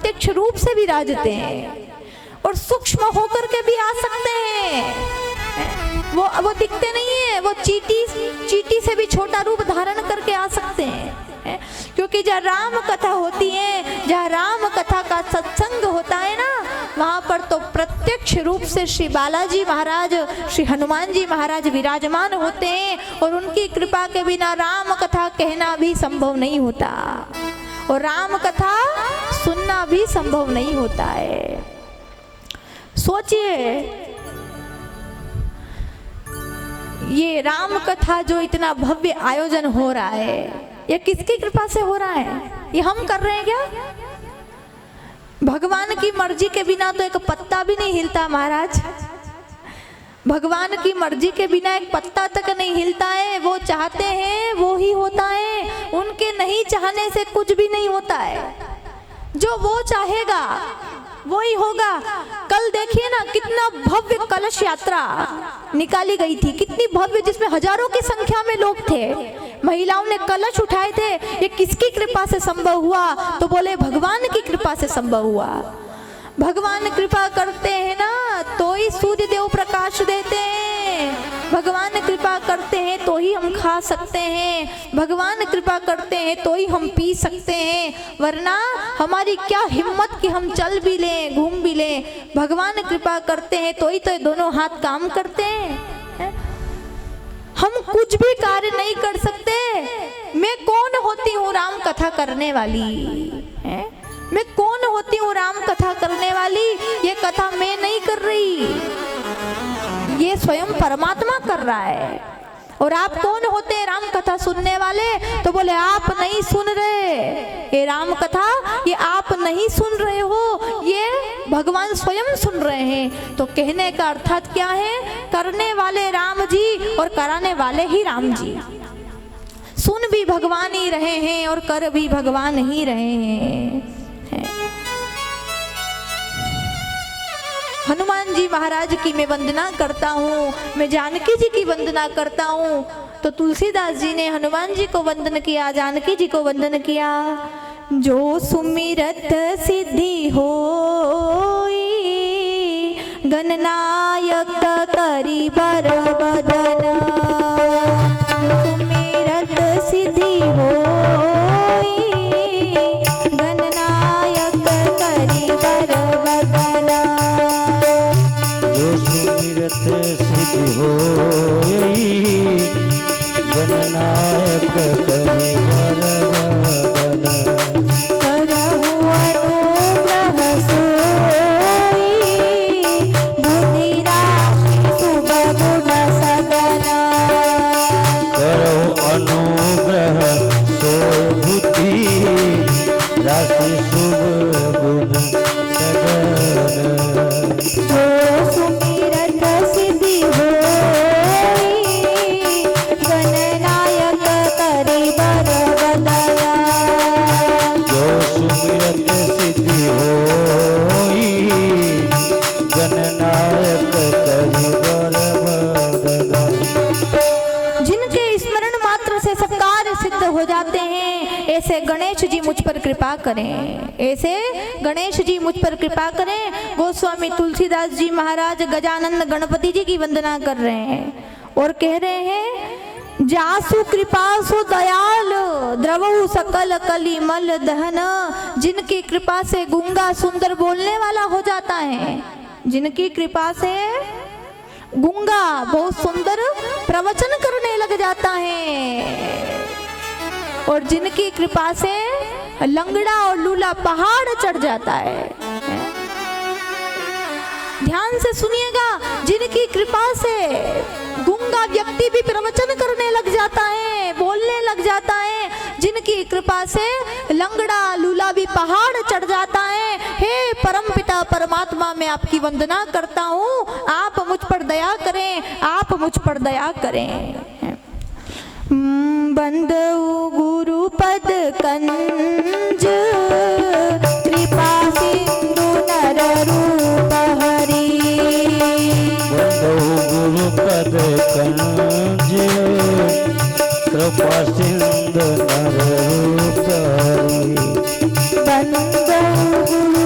प्रत्यक्ष रूप से विराजते हैं और सूक्ष्म होकर के भी आ सकते हैं। वो दिखते नहीं है, वो चींटी से भी छोटा रूप धारण करके आ सकते हैं। क्योंकि जहाँ राम कथा होती है, जहाँ राम कथा का सत्संग होता है ना, वहाँ पर तो प्रत्यक्ष रूप से श्री बालाजी महाराज, श्री हनुमान जी महाराज विराजमान होते हैं और उनकी कृपा के बिना राम कथा कहना भी संभव नहीं होता और राम कथा सुनना भी संभव नहीं होता है। सोचिए, ये राम कथा जो इतना भव्य आयोजन हो रहा है, ये किसकी कृपा से हो रहा है? ये हम कर रहे हैं क्या? भगवान की मर्जी के बिना तो एक पत्ता भी नहीं हिलता महाराज। भगवान की मर्जी के बिना एक पत्ता तक नहीं हिलता है। वो चाहते हैं वो ही होता है, उनके नहीं चाहने से कुछ भी नहीं होता है। जो वो चाहेगा वो ही होगा। कल देखिए ना, कितना भव्य कलश यात्रा निकाली गई थी, कितनी भव्य, जिसमें हजारों की संख्या में लोग थे। महिलाओं ने कलश उठाए थे। ये किसकी कृपा से संभव हुआ? तो बोले भगवान की कृपा से संभव हुआ। भगवान कृपा करते हैं ना तो ही सूर्य देव प्रकाश देते हैं। भगवान कृपा करते हैं तो ही हम खा सकते हैं। भगवान कृपा करते हैं तो ही हम पी सकते हैं, वरना हमारी क्या हिम्मत कि हम चल भी लें, घूम भी लें। भगवान कृपा करते हैं तो ही तो दोनों हाथ काम करते हैं। हम कुछ भी कार्य नहीं कर सकते। मैं कौन होती हूँ राम कथा करने वाली है? मैं कौन होती हूँ राम कथा करने वाली? ये कथा मैं नहीं कर रही, ये स्वयं परमात्मा कर रहा है। और आप कौन होते हैं राम कथा सुनने वाले? तो बोले आप नहीं सुन रहे ये राम कथा, ये आप नहीं सुन रहे हो, ये भगवान स्वयं सुन रहे हैं। तो कहने का अर्थात क्या है? करने वाले राम जी और कराने वाले ही राम जी। सुन भी भगवान ही रहे हैं और कर भी भगवान ही रहे हैं। हनुमान जी महाराज की मैं वंदना करता हूँ, मैं जानकी जी की वंदना करता हूँ। तो तुलसीदास जी ने हनुमान जी को वंदन किया, जानकी जी को वंदन किया। जो सुमिरत सिद्धि होई, गणनायक करी बर बदन। सुमिरत सिद्धि होई, गणनायक करी बर बदन। सिद्धि होई, गणनायक करी बर बदन। करहु अनुग्रह सोई, बुद्धि राशि शुभ गुण सगन। करहु अनुग्रह सोई, बुद्धि राशि शुभ गुण सगन। जो सुमिरत सिद्धि होई, गणनायक करी बर बदन। जो सुमिरत सिद्धि होई, गणनायक करी बर बदन। जिनके स्मरण मात्र से सब कार्य सिद्ध हो जाते हैं, ऐसे गणेश जी मुझ पर कृपा करें, ऐसे गणेश जी मुझ पर कृपा करें। गोस्वामी तुलसीदास जी महाराज गजानंद गणपति जी की वंदना कर रहे हैं और कह रहे हैं, जासु कृपासु दयाल द्रवहु सकल कलिमल दहन। जिनकी कृपा से गूंगा सुंदर बोलने वाला हो जाता है, जिनकी कृपा से गूंगा बहुत सुंदर प्रवचन करने लग जाता है, और जिनकी कृपा से लंगड़ा और लूला पहाड़ चढ़ जाता है। ध्यान से सुनिएगा, जिनकी कृपा से गूंगा व्यक्ति भी प्रवचन करने लग जाता है, बोलने लग जाता है, जिनकी कृपा से लंगड़ा लूला भी पहाड़ चढ़ जाता है। हे परमपिता परमात्मा, मैं आपकी वंदना करता हूँ, आप मुझ पर दया करें, आप मुझ पर दया करें। बंदउ गुरु पद कंज, कृपा सिंधु नर रूप हरि। बंदउ गुरु पद कंज, कृपा सिंधु नर रूप हरि। बंदउ गुरु